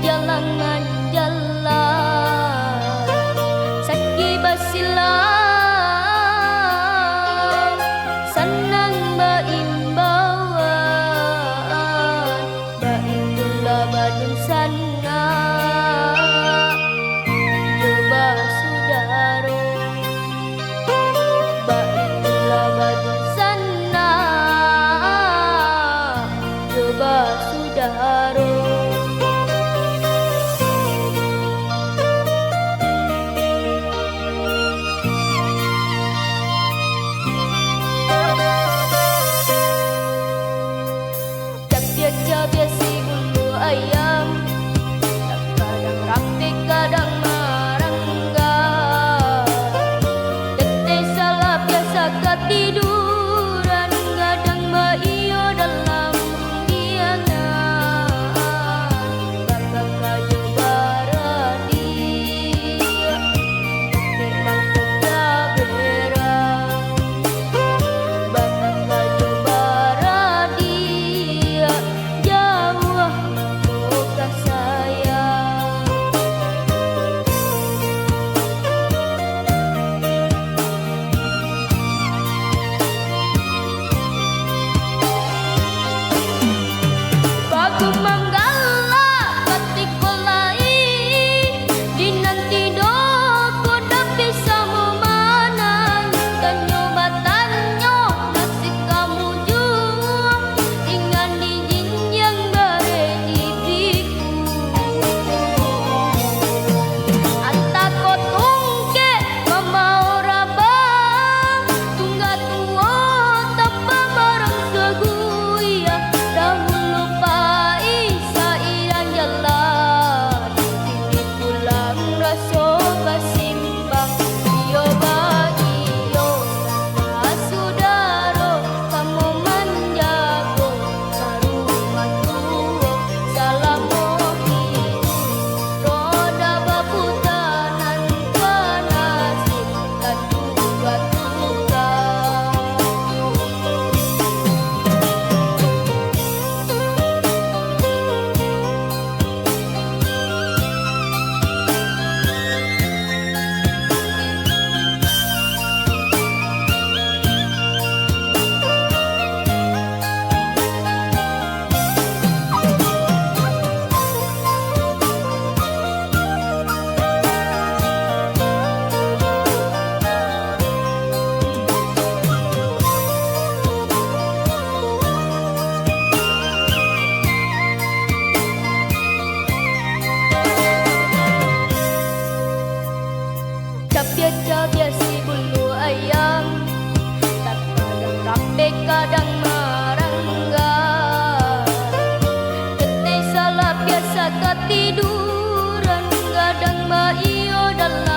jalan menjalan Saki basilang senang berimbauan Baitulah badun sana coba sudaro Baitulah badun sana coba sudaro Capia si bulu ayam kadang rapi kadang marangga Tete salah biasa ketiduran kadang maio dalam diangan Bakal kaju baradi memang tidak berang Bakal kaju baradi jauh muka sayang Bagu manggala katikolai dinanti doko tapi sama manan tanyo batanyo nasi kamu juang dengan dijin yang bare dibiku anta kotungke mamau rabang tungga tuo tanpa barang seguya dahulu pai sairan jalan kini pulang raso basimbang iyo bagiyo sudaro kamu manjago sarumah tuo salamohi roda babutanan panasih katuga-tuga Capia si bulu ayam kadang rapi kadang marangga Tete salah biasa ketiduran kadang maio dalam